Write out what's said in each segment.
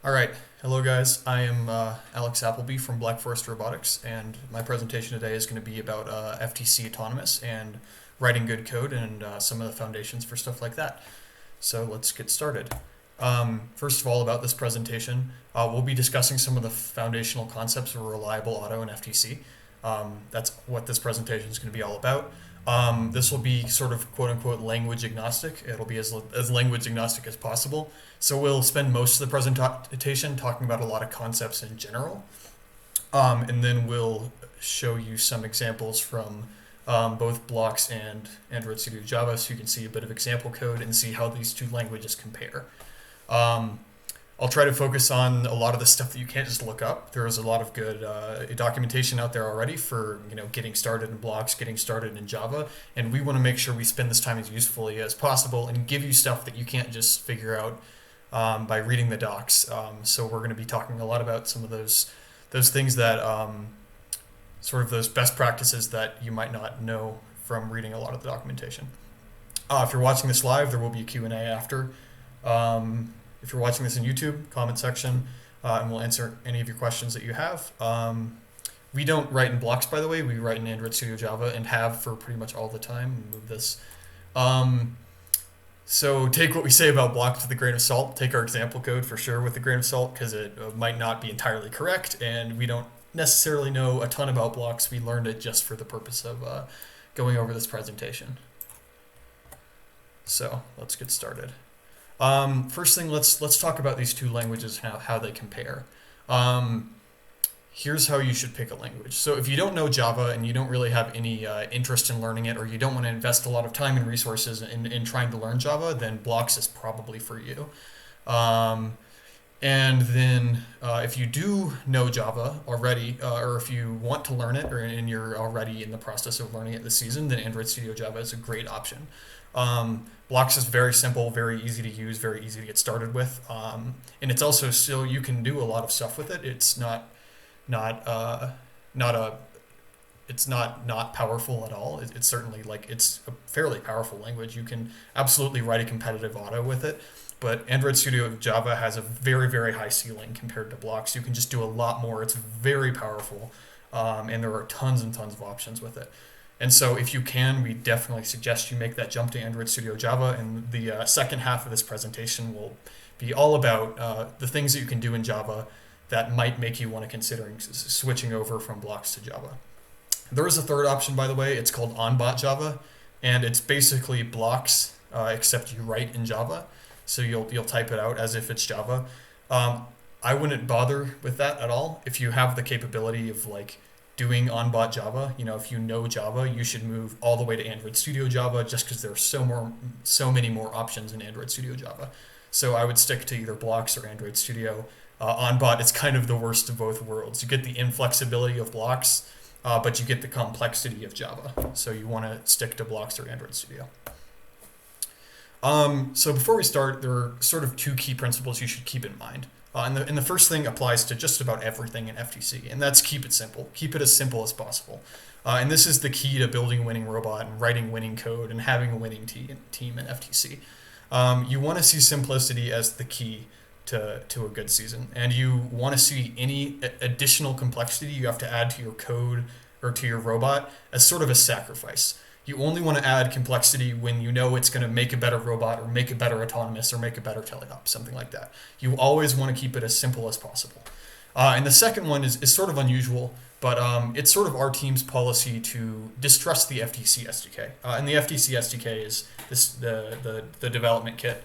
All right, hello guys. I am Alex Appleby from Black Forest Robotics, and my presentation today is going to be about FTC autonomous and writing good code and some of the foundations for stuff like that. So let's get started. First of all, about this presentation, we'll be discussing some of the foundational concepts of reliable auto and FTC. That's what this presentation is going to be all about. This will be sort of quote-unquote language agnostic. It'll be as language agnostic as possible. So we'll spend most of the presentation talking about a lot of concepts in general. And then we'll show you some examples from both Blocks and Android Studio Java, so you can see a bit of example code and see how these two languages compare. I'll try to focus on a lot of the stuff that you can't just look up. There's a lot of good documentation out there already for getting started in Blocks, getting started in Java, and we want to make sure we spend this time as usefully as possible and give you stuff that you can't just figure out by reading the docs. So we're going to be talking a lot about some of those things that sort of those best practices that you might not know from reading a lot of the documentation. If you're watching this live, there will be a Q&A after. If you're watching this in YouTube, comment section, and we'll answer any of your questions that you have. We don't write in Blocks, by the way. We write in Android Studio Java and have for pretty much all the time. Move this. So take what we say about Blocks with a grain of salt. Take our example code for sure with a grain of salt, because it might not be entirely correct, and we don't necessarily know a ton about Blocks. We learned it just for the purpose of going over this presentation. So let's get started. First thing, let's talk about these two languages, how they compare. Here's how you should pick a language. So if you don't know Java and you don't really have any interest in learning it, or you don't want to invest a lot of time and resources in trying to learn Java, then Blocks is probably for you. And then if you do know Java already, or if you want to learn it, and you're already in the process of learning it this season, then Android Studio Java is a great option. Blocks is very simple, very easy to use, very easy to get started with, and it's also still, you can do a lot of stuff with it. It's not powerful at all. It's certainly it's a fairly powerful language. You can absolutely write a competitive auto with it, but Android Studio Java has a very, very high ceiling compared to Blocks. You can just do a lot more. It's very powerful, and there are tons and tons of options with it. And so if you can, we definitely suggest you make that jump to Android Studio Java, and the second half of this presentation will be all about the things that you can do in Java that might make you want to consider switching over from Blocks to Java. There is a third option, by the way. It's called on-bot Java, and it's basically Blocks, except you write in Java. So you'll type it out as if it's Java. I wouldn't bother with that at all. If you have the capability of doing on-bot Java, if you know Java, you should move all the way to Android Studio Java, just because there are so many more options in Android Studio Java. So I would stick to either Blocks or Android Studio. On-bot is kind of the worst of both worlds. You get the inflexibility of Blocks, but you get the complexity of Java. So you want to stick to Blocks or Android Studio. So before we start, there are sort of two key principles you should keep in mind. And the first thing applies to just about everything in FTC, and that's keep it simple. Keep it as simple as possible. And this is the key to building a winning robot and writing winning code and having a winning team in FTC. You want to see simplicity as the key to a good season, and you want to see any additional complexity you have to add to your code or to your robot as sort of a sacrifice. You only want to add complexity when you know it's going to make a better robot or make a better autonomous or make a better teleop, something like that. You always want to keep it as simple as possible. And the second one is sort of unusual, but it's sort of our team's policy to distrust the FTC SDK. And the FTC SDK is the development kit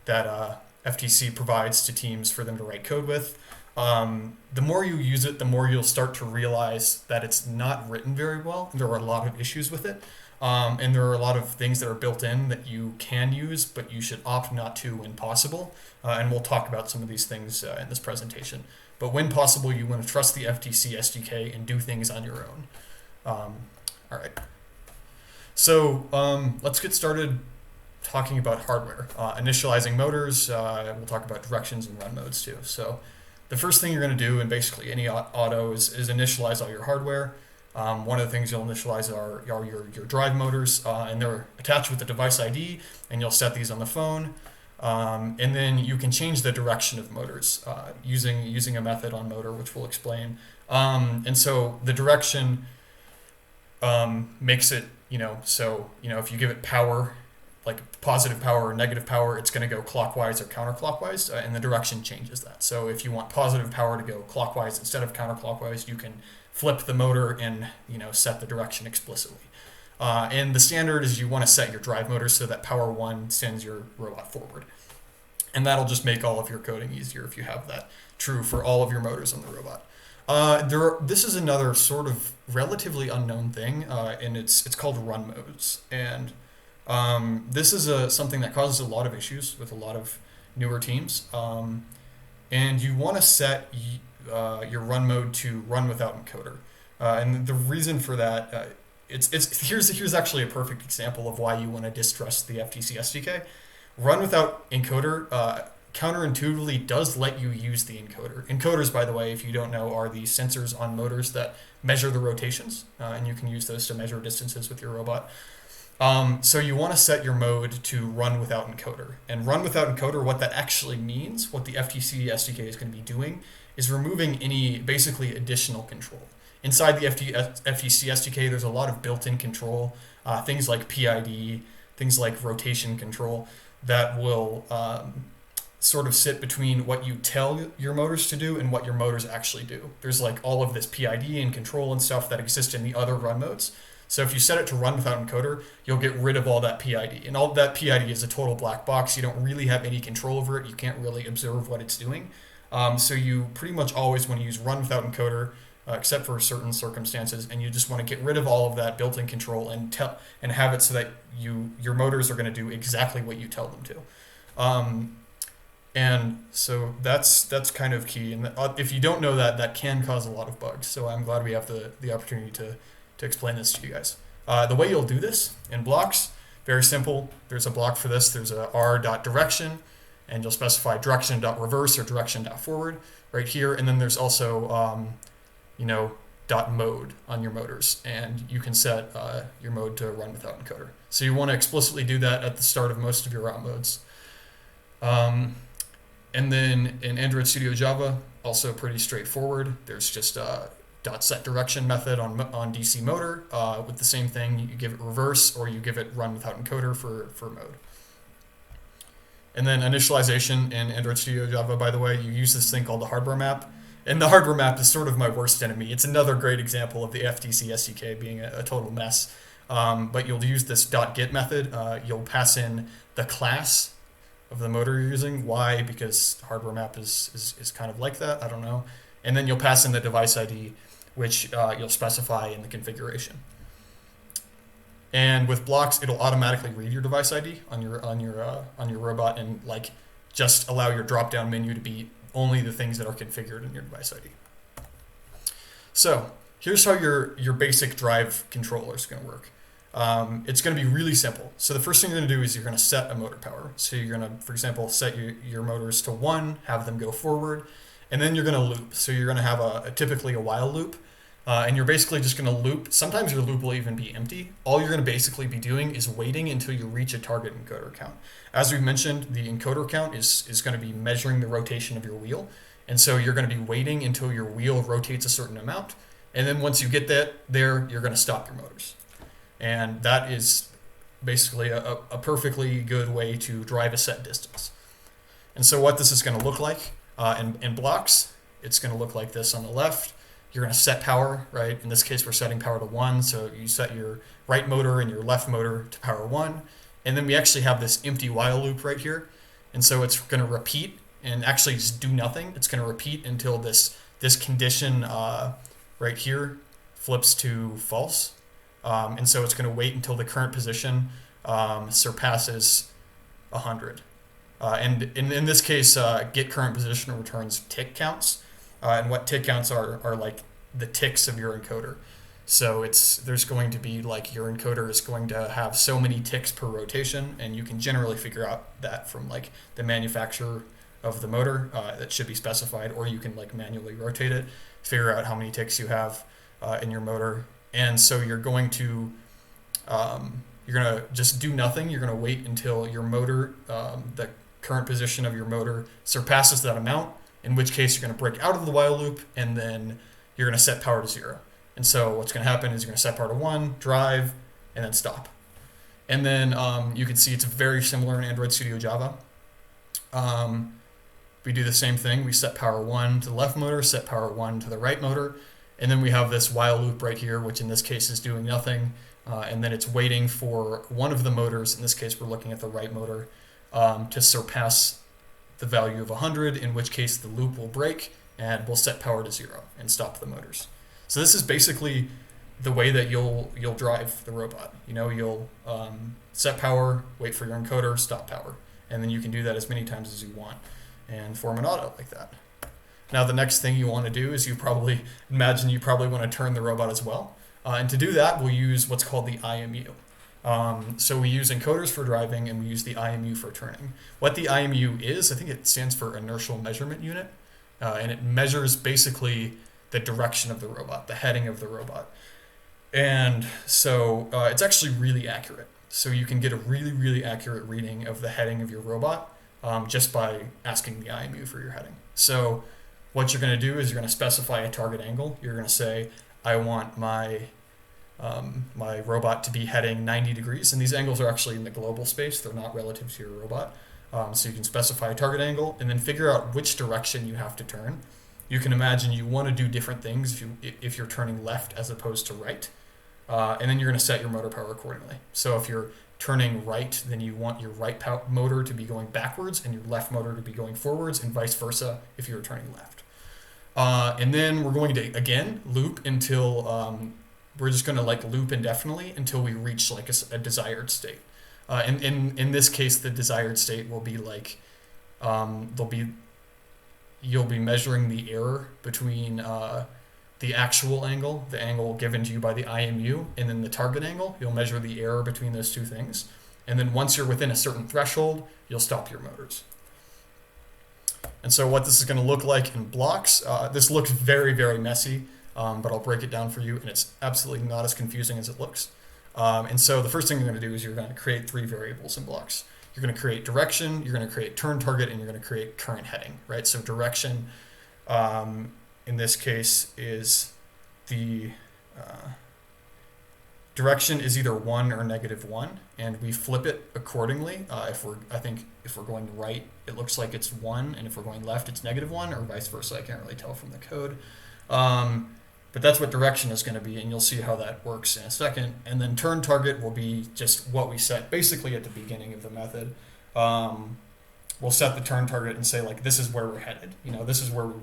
that FTC provides to teams for them to write code with. The more you use it, the more you'll start to realize that it's not written very well. There are a lot of issues with it. And there are a lot of things that are built in that you can use, but you should opt not to when possible. And we'll talk about some of these things in this presentation. But when possible, you want to trust the FTC SDK and do things on your own. All right. So let's get started talking about hardware. Initializing motors. We'll talk about directions and run modes too. So the first thing you're going to do in basically any auto is initialize all your hardware. One of the things you'll initialize are your drive motors, and they're attached with the device ID, and you'll set these on the phone. And then you can change the direction of motors using a method on motor, which we'll explain. And so the direction makes it, if you give it power, like positive power or negative power, it's going to go clockwise or counterclockwise, and the direction changes that. So if you want positive power to go clockwise instead of counterclockwise, you can flip the motor and set the direction explicitly. And the standard is you want to set your drive motor so that power 1 sends your robot forward. And that'll just make all of your coding easier if you have that true for all of your motors on the robot. This is another sort of relatively unknown thing, and it's called run modes. And this is something that causes a lot of issues with a lot of newer teams. And you want to set your run mode to run without encoder. And the reason for that, here's actually a perfect example of why you want to distrust the FTC SDK. Run without encoder counterintuitively does let you use the encoder. Encoders, by the way, if you don't know, are the sensors on motors that measure the rotations, and you can use those to measure distances with your robot. So you want to set your mode to run without encoder. And run without encoder, what that actually means, what the FTC SDK is going to be doing, is removing any basically additional control. Inside the FTC SDK, there's a lot of built-in control, things like PID, things like rotation control, that will sort of sit between what you tell your motors to do and what your motors actually do. There's like all of this PID and control and stuff that exist in the other run modes. So if you set it to run without encoder, you'll get rid of all that PID. And all that PID is a total black box. You don't really have any control over it. You can't really observe what it's doing. So you pretty much always want to use run without encoder, except for certain circumstances, and you just want to get rid of all of that built-in control and have it so that your motors are going to do exactly what you tell them to. And so that's kind of key. And if you don't know that, that can cause a lot of bugs. So I'm glad we have the opportunity to explain this to you guys. The way you'll do this in blocks, very simple. There's a block for this. There's a r.direction, and you'll specify direction.reverse or direction.forward right here. And then there's also dot mode on your motors, and you can set your mode to run without encoder. So you want to explicitly do that at the start of most of your route modes. And then in Android Studio Java, also pretty straightforward. There's just a dot set direction method on DC motor with the same thing. You give it reverse or you give it run without encoder for mode. And then initialization in Android Studio Java, by the way, you use this thing called the hardware map. And the hardware map is sort of my worst enemy. It's another great example of the FTC SDK being a total mess. But you'll use this .get method. You'll pass in the class of the motor you're using. Why? Because hardware map is kind of like that. I don't know. And then you'll pass in the device ID, which you'll specify in the configuration. And with blocks, it'll automatically read your device ID on your robot and just allow your drop-down menu to be only the things that are configured in your device ID. So here's how your basic drive controller is going to work. It's going to be really simple. So the first thing you're going to do is you're going to set a motor power. So you're going to, for example, set your motors to 1, have them go forward, and then you're going to loop. So you're going to have typically a while loop, and you're basically just going to loop. Sometimes your loop will even be empty. All you're going to basically be doing is waiting until you reach a target encoder count. As we've mentioned, the encoder count is going to be measuring the rotation of your wheel. And so you're going to be waiting until your wheel rotates a certain amount. And then once you get that there, you're going to stop your motors. And that is basically a perfectly good way to drive a set distance. And so what this is going to look like in blocks, it's going to look like this on the left. You're going to set power, right? In this case, we're setting power to 1. So you set your right motor and your left motor to power 1. And then we actually have this empty while loop right here. And so it's going to repeat and actually just do nothing. It's going to repeat until this condition right here flips to false. And so it's going to wait until the current position surpasses 100. And in this case, get current position returns tick counts. And what tick counts are like the ticks of your encoder. So there's going to be your encoder is going to have so many ticks per rotation, and you can generally figure out that from the manufacturer of the motor that should be specified, or you can manually rotate it, figure out how many ticks you have in your motor. And so you're going to just do nothing. You're going to wait until your motor, current position of your motor surpasses that amount, in which case you're going to break out of the while loop, and then you're going to set power to 0. And so what's going to happen is you're going to set power to 1, drive, and then stop. And then you can see it's very similar in Android Studio Java. We do the same thing. We set power 1 to the left motor, set power 1 to the right motor, and then we have this while loop right here, which in this case is doing nothing. And then it's waiting for one of the motors, in this case we're looking at the right motor, to surpass the value of 100, in which case the loop will break and we'll set power to 0 and stop the motors. So this is basically the way that you'll drive the robot. You'll set power, wait for your encoder, stop power, and then you can do that as many times as you want and form an auto like that. Now the next thing you want to do is you probably want to turn the robot as well. And to do that, we'll use what's called the IMU. So we use encoders for driving and we use the IMU for turning. What the IMU is, I think it stands for Inertial Measurement Unit, and it measures basically the direction of the robot, the heading of the robot. And so it's actually really accurate. So you can get a really, really accurate reading of the heading of your robot just by asking the IMU for your heading. So what you're going to do is you're going to specify a target angle. You're going to say, I want my robot to be heading 90 degrees. And these angles are actually in the global space. They're not relative to your robot. So you can specify a target angle and then figure out which direction you have to turn. You can imagine you want to do different things if you're turning left as opposed to right. And then you're going to set your motor power accordingly. So if you're turning right, then you want your right motor to be going backwards and your left motor to be going forwards, and vice versa if you're turning left. And then we're going to, again, loop until, we're just going to loop indefinitely until we reach a desired state. In this case, the desired state will be you'll be measuring the error between the actual angle, the angle given to you by the IMU, and then the target angle. You'll measure the error between those two things. And then once you're within a certain threshold, you'll stop your motors. And so what this is going to look like in blocks, this looks very, very messy, but I'll break it down for you, and it's absolutely not as confusing as it looks. And so the first thing you're going to do is you're going to create 3 variables in blocks. You're going to create direction, you're going to create turn target, and you're going to create current heading, right? So direction, in this case, is the direction is either 1 or -1, and we flip it accordingly. If we're going right, it looks like it's 1, and if we're going left, it's -1, or vice versa. I can't really tell from the code. But that's what direction is going to be, and you'll see how that works in a second. And then turn target will be just what we set basically at the beginning of the method. We'll set the turn target and say, this is where we're headed. This is where we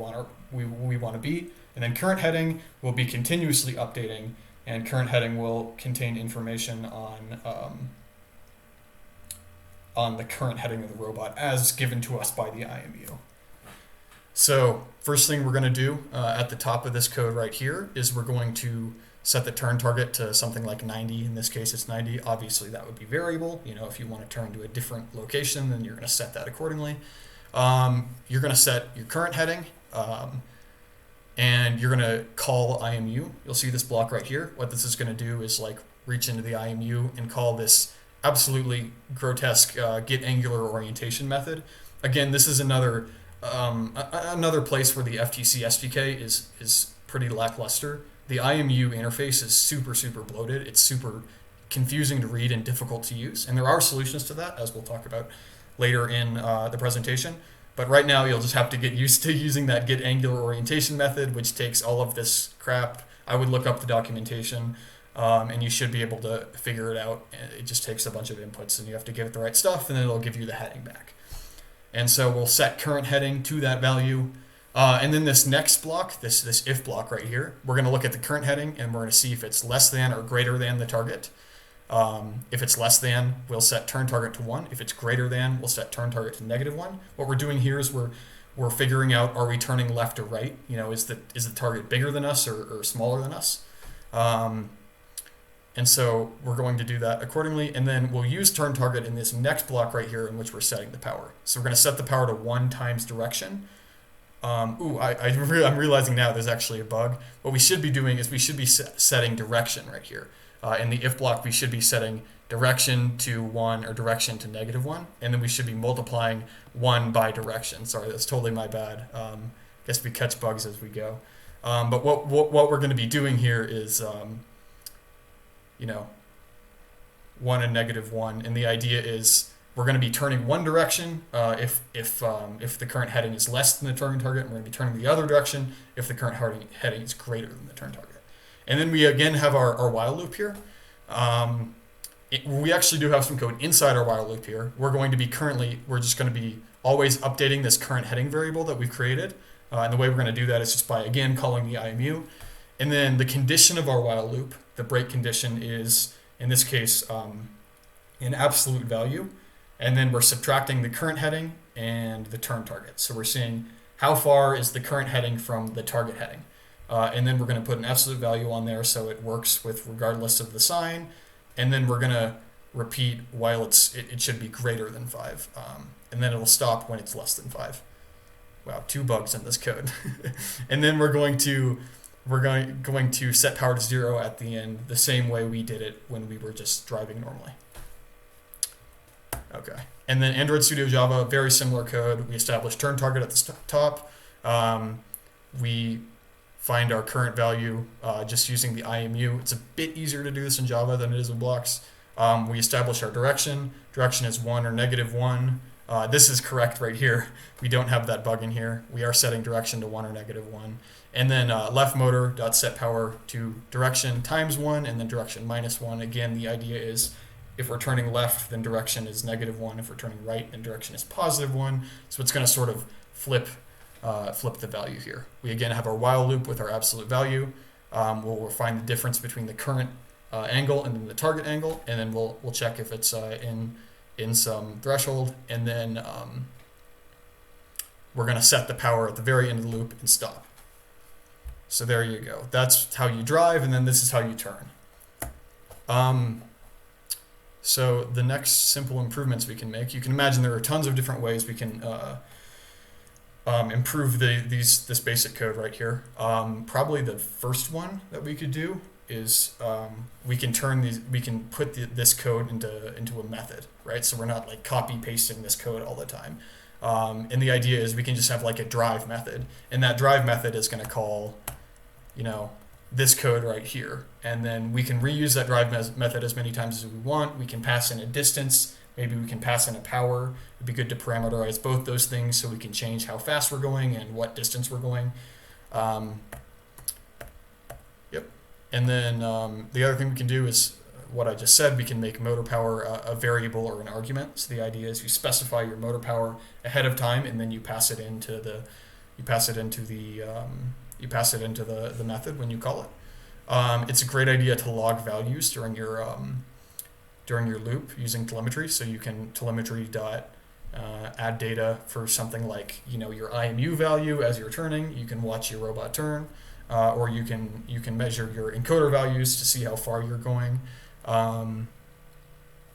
want to be. And then current heading will be continuously updating, and current heading will contain information on the current heading of the robot as given to us by the IMU. So first thing we're going to do at the top of this code right here is we're going to set the turn target to something like 90. In this case, it's 90. Obviously, that would be variable. If you want to turn to a different location, then you're going to set that accordingly. You're going to set your current heading, and you're going to call IMU. You'll see this block right here. What this is going to do is reach into the IMU and call this absolutely grotesque get angular orientation method. Again, this is another place where the FTC SDK is pretty lackluster. The IMU interface is super, super bloated. It's super confusing to read and difficult to use. And there are solutions to that, as we'll talk about later in the presentation. But right now, you'll just have to get used to using that get angular orientation method, which takes all of this crap. I would look up the documentation, and you should be able to figure it out. It just takes a bunch of inputs, and you have to give it the right stuff, and then it'll give you the heading back. And so we'll set current heading to that value. And then this next block, this if block right here, we're going to look at the current heading, and we're going to see if it's less than or greater than the target. If it's less than, we'll set turn target to 1. If it's greater than, we'll set turn target to -1. What we're doing here is we're figuring out, are we turning left or right? Is the target bigger than us or smaller than us? And so we're going to do that accordingly. And then we'll use turn target in this next block right here in which we're setting the power. So we're going to set the power to 1 times direction. I'm realizing now there's actually a bug. What we should be doing is we should be setting direction right here. In the if block, we should be setting direction to 1 or direction to -1, and then we should be multiplying 1 by direction. Sorry, that's totally my bad. Guess we catch bugs as we go. But what we're going to be doing here is, 1 and -1, and the idea is we're going to be turning one direction if the current heading is less than the turn target, and we're going to be turning the other direction if the current heading is greater than the turn target. And then we again have our while loop here. We actually do have some code inside our while loop here. We're just going to be always updating this current heading variable that we've created. And the way we're going to do that is just by, again, calling the IMU. And then the condition of our while loop, the break condition, is, in this case, an absolute value. And then we're subtracting the current heading and the turn target. So we're seeing how far is the current heading from the target heading. And then we're going to put an absolute value on there so it works with regardless of the sign. And then we're going to repeat while it should be greater than 5. And then it'll stop when it's less than 5. Wow, 2 bugs in this code. And then we're going to set power to 0 at the end, the same way we did it when we were just driving normally. Okay. And then Android Studio Java, very similar code. We establish turn target at the top. We find our current value just using the IMU. It's a bit easier to do this in Java than it is in blocks. We establish our direction. Direction is 1 or -1. This is correct right here. We don't have that bug in here. We are setting direction to 1 or -1. And then left motor dot set power to direction times 1 and then direction -1. Again, the idea is if we're turning left, then direction is -1. If we're turning right, then direction is +1. So it's going to sort of flip the value here. We again have our while loop with our absolute value. We'll find the difference between the current angle and then the target angle, and then we'll check if it's in some threshold, and then we're going to set the power at the very end of the loop and stop. So there you go. That's how you drive, and then this is how you turn. So the next simple improvements we can make, you can imagine there are tons of different ways we can improve this basic code right here. Probably the first one that we could do is we can put this code into a method, right? So we're not like copy pasting this code all the time. And the idea is we can just have like a drive method, and that drive method is going to call, this code right here, and then we can reuse that drive method as many times as we want. We can pass in a distance. Maybe we can pass in a power. It'd be good to parameterize both those things so we can change how fast we're going and what distance we're going. Yep. And then the other thing we can do is what I just said. We can make motor power a variable or an argument. So the idea is you specify your motor power ahead of time, and then you pass it into the method when you call it. It's a great idea to log values during your loop using telemetry. So you can telemetry add data for something like your IMU value as you're turning. You can watch your robot turn, or you can measure your encoder values to see how far you're going.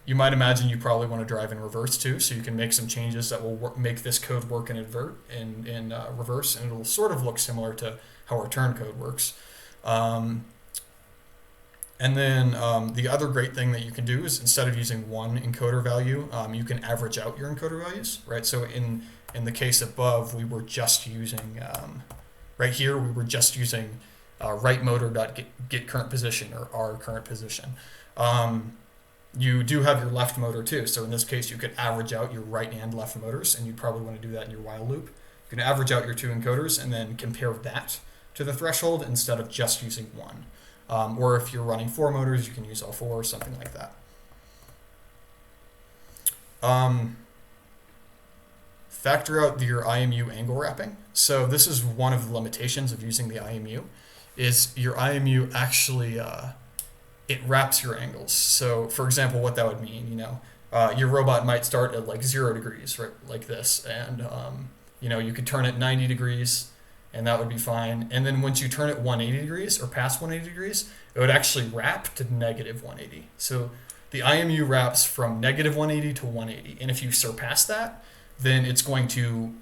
You might imagine you probably want to drive in reverse too, so you can make some changes that will make this code work in reverse, and it'll sort of look similar to how our turn code works. And then the other great thing that you can do is instead of using one encoder value, you can average out your encoder values, right? So in the case above, we were just using, right here, we were just using right motor.get current position, or R current position. You do have your left motor too. So in this case, you could average out your right and left motors, and you'd probably want to do that in your while loop. You can average out your two encoders and then compare that to the threshold instead of just using one. Or if you're running 4 motors, you can use all 4 or something like that. Factor out your IMU angle wrapping. So this is one of the limitations of using the IMU, is your IMU actually it wraps your angles. So for example, what that would mean, your robot might start at like 0 degrees, right, like this, and you could turn it 90 degrees, and that would be fine. And then once you turn it 180 degrees or past 180 degrees, it would actually wrap to negative 180. So the IMU wraps from negative 180 to 180, and if you surpass that, then it's going to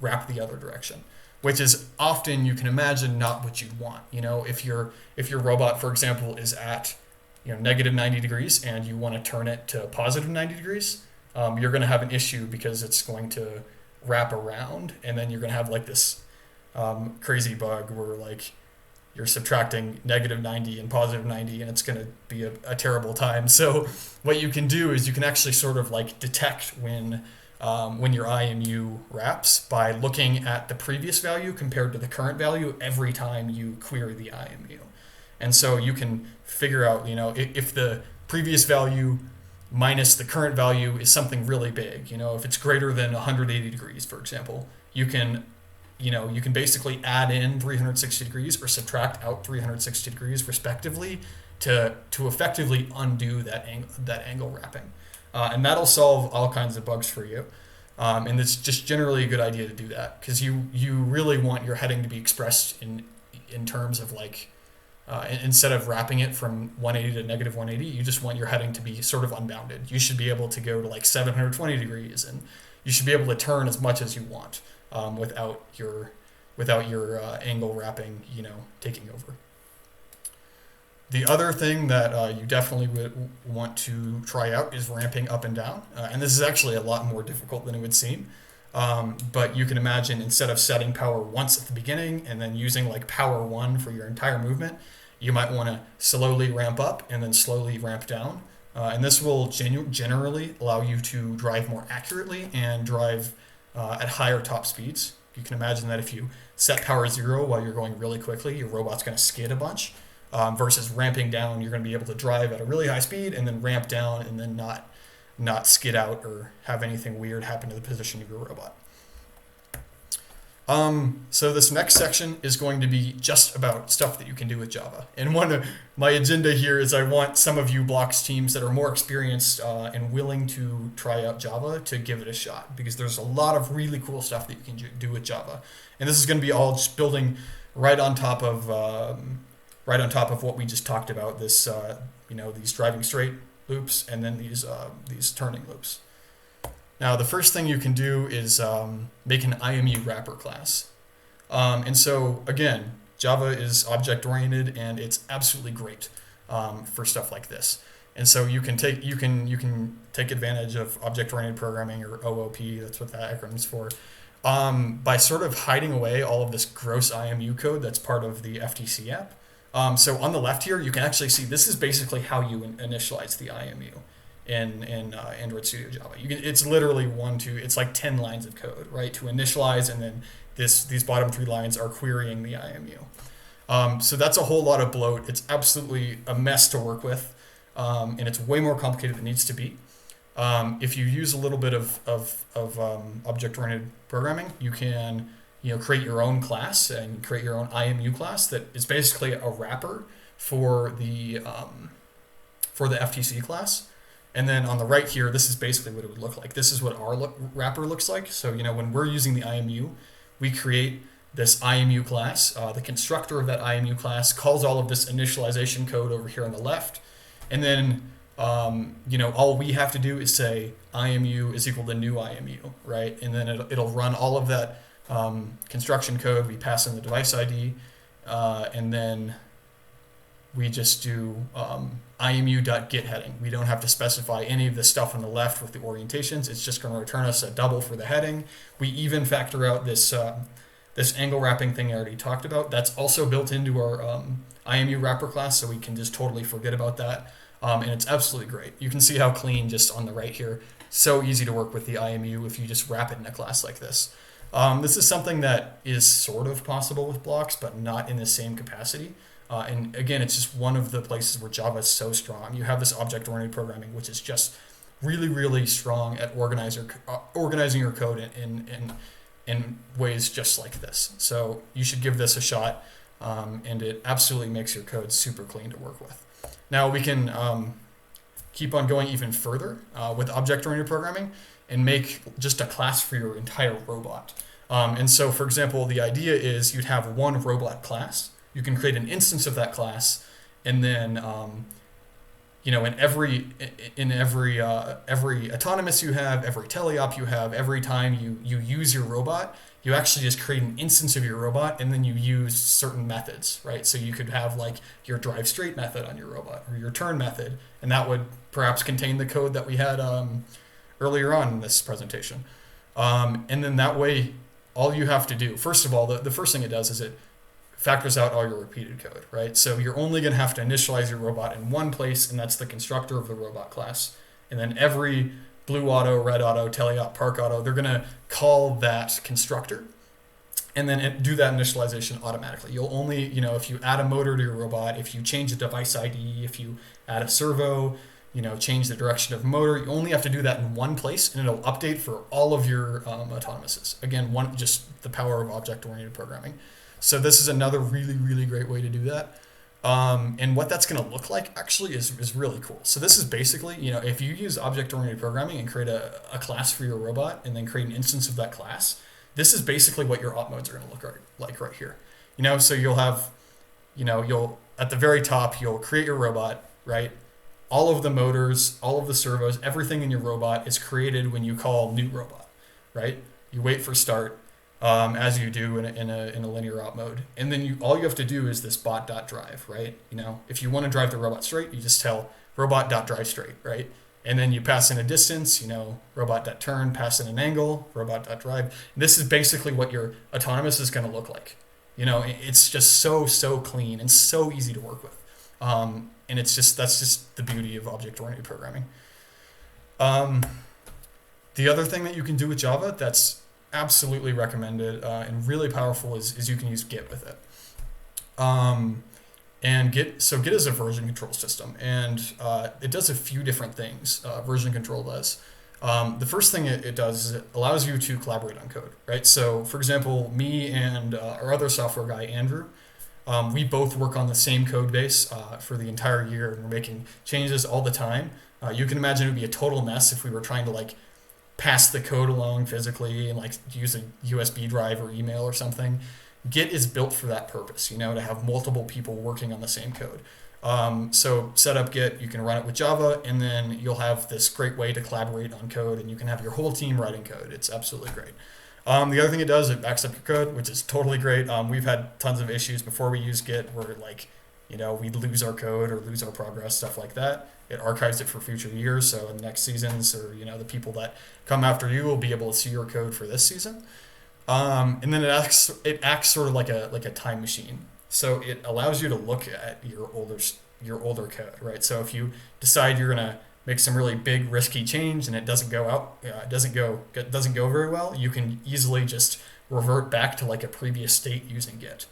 wrap the other direction, which is often, you can imagine, not what you'd want. If your robot, for example, is at negative 90 degrees and you want to turn it to positive 90 degrees, you're going to have an issue because it's going to wrap around, and then you're going to have like this crazy bug where like you're subtracting negative 90 and positive 90, and it's going to be a terrible time. So what you can do is you can actually sort of like detect when your IMU wraps by looking at the previous value compared to the current value every time you query the IMU. And so you can figure out, if the previous value minus the current value is something really big, if it's greater than 180 degrees, for example, you can basically add in 360 degrees or subtract out 360 degrees respectively to effectively undo that angle wrapping. And that'll solve all kinds of bugs for you. And it's just generally a good idea to do that because you really want your heading to be expressed in terms of like, instead of wrapping it from 180 to negative 180, you just want your heading to be sort of unbounded. You should be able to go to like 720 degrees, and you should be able to turn as much as you want without your angle wrapping, taking over. The other thing that you definitely would want to try out is ramping up and down. And this is actually a lot more difficult than it would seem. But you can imagine instead of setting power once at the beginning and then using like power 1 for your entire movement, you might want to slowly ramp up and then slowly ramp down. And this will generally allow you to drive more accurately and drive at higher top speeds. You can imagine that if you set power 0 while you're going really quickly, your robot's going to skid a bunch. Versus ramping down, you're going to be able to drive at a really high speed and then ramp down and then not skid out or have anything weird happen to the position of your robot. So this next section is going to be just about stuff that you can do with Java. And one of my agenda here is I want some of you Blocks teams that are more experienced and willing to try out Java to give it a shot, because there's a lot of really cool stuff that you can do with Java. And this is going to be all just building right on top of what we just talked about, this these driving straight loops and then these turning loops. Now, the first thing you can do is make an IMU wrapper class. And so, again, Java is object-oriented, and it's absolutely great for stuff like this. And so you can take advantage of object-oriented programming, or OOP, that's what that acronym is for, by sort of hiding away all of this gross IMU code that's part of the FTC app. So on the left here, you can actually see this is basically how you initialize the IMU in Android Studio Java. It's literally it's like 10 lines of code, right, to initialize, and then these bottom 3 lines are querying the IMU. So that's a whole lot of bloat. It's absolutely a mess to work with, and it's way more complicated than it needs to be. If you use a little bit of object-oriented programming, you can create your own class and create your own IMU class that is basically a wrapper for the FTC class. And then on the right here, this is basically what it would look like. This is what our wrapper looks like. So when we're using the IMU, we create this IMU class. The constructor of that IMU class calls all of this initialization code over here on the left, and then all we have to do is say IMU is equal to new IMU, right? And then it'll run all of that construction code. We pass in the device ID, and then we just do IMU.get heading. We don't have to specify any of the stuff on the left with the orientations. It's just going to return us a double for the heading. We even factor out this angle wrapping thing I already talked about. That's also built into our IMU wrapper class, so we can just totally forget about that. And it's absolutely great. You can see how clean just on the right here. So easy to work with the IMU if you just wrap it in a class like this. This is something that is sort of possible with Blocks, but not in the same capacity. And again, it's just one of the places where Java is so strong. You have this object-oriented programming, which is just really, really strong at organizing your code in ways just like this. So you should give this a shot, and it absolutely makes your code super clean to work with. Now we can keep on going even further with object-oriented programming and make just a class for your entire robot. And so, for example, the idea is you'd have one robot class. You can create an instance of that class, and then in every autonomous you have, every teleop you have, every time you use your robot, you actually just create an instance of your robot, and then you use certain methods, right? So you could have like your drive straight method on your robot, or your turn method, and that would perhaps contain the code that we had earlier on in this presentation. And then that way, all you have to do, first of all, the first thing it does is it factors out all your repeated code, right? So you're only going to have to initialize your robot in one place, and that's the constructor of the robot class. And then every blue auto, red auto, teleop, park auto, they're going to call that constructor and then do that initialization automatically. You'll only, if you add a motor to your robot, if you change the device ID, if you add a servo, change the direction of motor, you only have to do that in one place, and it'll update for all of your autonomouses. Again, just the power of object-oriented programming. So this is another really, really great way to do that. And what that's going to look like actually is really cool. So this is basically, if you use object-oriented programming and create a class for your robot and then create an instance of that class, this is basically what your op modes are going to look like right here. So you'll have, you'll at the very top, you'll create your robot, right? All of the motors, all of the servos, everything in your robot is created when you call new robot, right? You wait for start. As you do in a linear op mode, and then all you have to do is this bot.drive, right? If you want to drive the robot straight, you just tell robot.drive straight, right? And then you pass in a distance, robot.turn, pass in an angle, robot.drive. This is basically what your autonomous is going to look like. It's just so clean and so easy to work with, and that's just the beauty of object-oriented programming. The other thing that you can do with Java that's absolutely recommended and really powerful is you can use Git with it. And Git is a version control system, and it does a few different things. Version control does. The first thing it does is it allows you to collaborate on code, right? So for example, me and our other software guy, Andrew, we both work on the same code base for the entire year, and we're making changes all the time. You can imagine it would be a total mess if we were trying to pass the code along physically and use a USB drive or email or something. Git is built for that purpose, to have multiple people working on the same code. So set up Git, you can run it with Java, and then you'll have this great way to collaborate on code, and you can have your whole team writing code. It's absolutely great. The other thing it does, it backs up your code, which is totally great. We've had tons of issues before we use Git where we lose our code or lose our progress, stuff like that. It archives it for future years, so in the next seasons, or the people that come after you will be able to see your code for this season. And then it acts sort of like a time machine. So it allows you to look at your older code, right? So if you decide you're gonna make some really big risky change and it doesn't go very well, you can easily just revert back to a previous state using Git.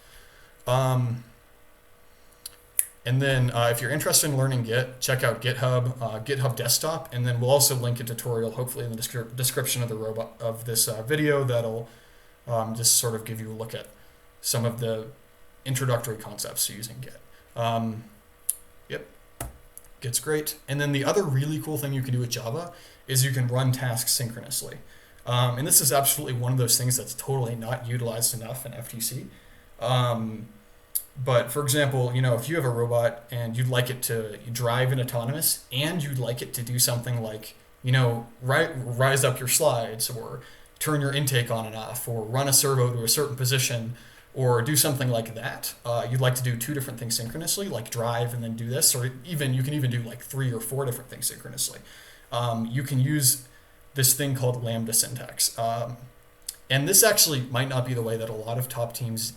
And then if you're interested in learning Git, check out GitHub, GitHub Desktop, and then we'll also link a tutorial, hopefully in the description of this video, that'll just sort of give you a look at some of the introductory concepts to using Git. Yep, Git's great. And then the other really cool thing you can do with Java is you can run tasks synchronously. And this is absolutely one of those things that's totally not utilized enough in FTC. But for example, if you have a robot and you'd like it to drive an autonomous and you'd like it to do something like, rise up your slides or turn your intake on and off or run a servo to a certain position or do something like that, you'd like to do two different things synchronously, like drive and then do this, or you can even do 3 or 4 different things synchronously. You can use this thing called Lambda syntax. And this actually might not be the way that a lot of top teams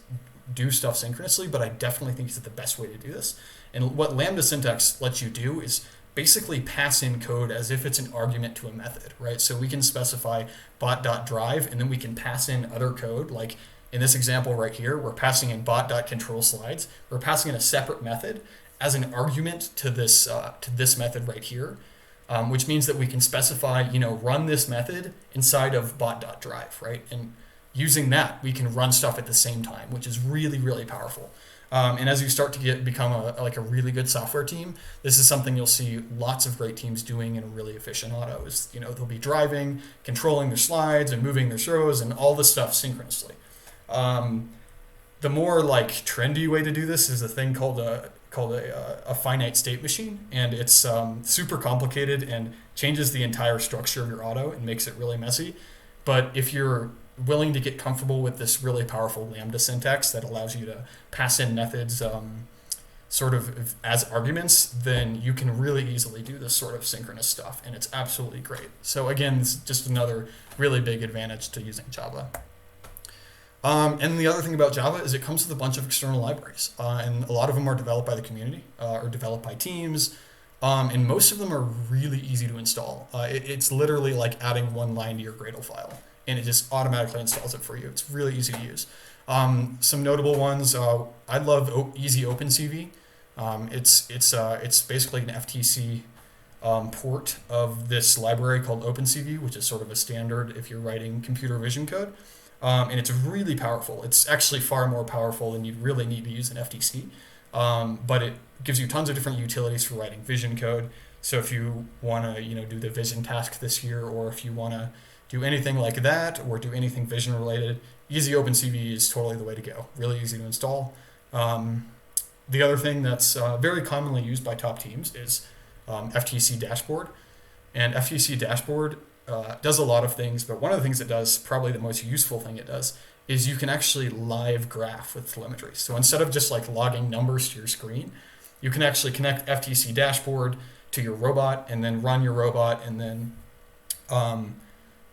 do stuff synchronously, but I definitely think it's the best way to do this. And what Lambda syntax lets you do is basically pass in code as if it's an argument to a method, right? So we can specify bot.drive, and then we can pass in other code. Like in this example right here, we're passing in bot.controlSlides. We're passing in a separate method as an argument to this method right here, which means that we can specify, run this method inside of bot.drive, right? And using that, we can run stuff at the same time, which is really, really powerful. And as you start to become a really good software team, this is something you'll see lots of great teams doing in a really efficient auto. They'll be driving, controlling their slides, and moving their servos, and all this stuff synchronously. The The more like trendy way to do this is a thing called a finite state machine, and it's super complicated and changes the entire structure of your auto and makes it really messy. But if you're willing to get comfortable with this really powerful Lambda syntax that allows you to pass in methods sort of as arguments, then you can really easily do this sort of synchronous stuff, and it's absolutely great. So again, it's just another really big advantage to using Java. And the other thing about Java is it comes with a bunch of external libraries, and a lot of them are developed by the community or developed by teams, and most of them are really easy to install. It's literally like adding one line to your Gradle file, and it just automatically installs it for you. It's really easy to use. Some notable ones, I love Easy OpenCV. It's basically an FTC port of this library called OpenCV, which is sort of a standard if you're writing computer vision code. And it's really powerful. It's actually far more powerful than you'd really need to use an FTC. But it gives you tons of different utilities for writing vision code. So if you want to, do the vision task this year, or if you want to do anything like that, or do anything vision related, Easy OpenCV is totally the way to go. Really easy to install. The other thing that's very commonly used by top teams is FTC Dashboard. And FTC Dashboard does a lot of things, but one of the things it does, probably the most useful thing it does, is you can actually live graph with telemetry. So instead of just like logging numbers to your screen, you can actually connect FTC Dashboard to your robot and then run your robot, and then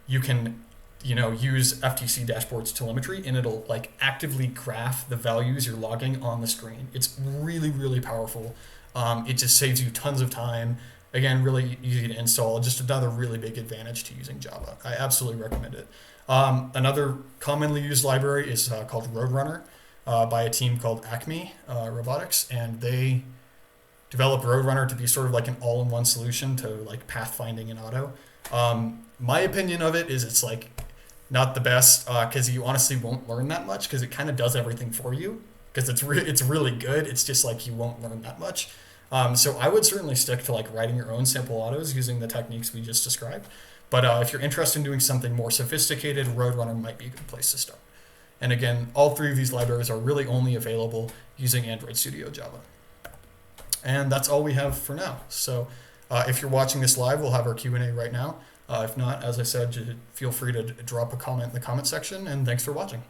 you can use FTC Dashboard's telemetry, and it'll like actively graph the values you're logging on the screen. It's really, really powerful. It just saves you tons of time. Again, really easy to install. Just another really big advantage to using Java. I absolutely recommend it. Another commonly used library is called Roadrunner by a team called Acme Robotics, and they developed Roadrunner to be sort of like an all-in-one solution to like pathfinding in auto. My opinion of it is it's like not the best because you honestly won't learn that much, because it kind of does everything for you, because it's really good. It's just like you won't learn that much. So I would certainly stick to like writing your own simple autos using the techniques we just described. But if you're interested in doing something more sophisticated, Roadrunner might be a good place to start. And again, all three of these libraries are really only available using Android Studio Java. And that's all we have for now. So if you're watching this live, we'll have our Q&A right now. If not, as I said, feel free to drop a comment in the comment section, and thanks for watching.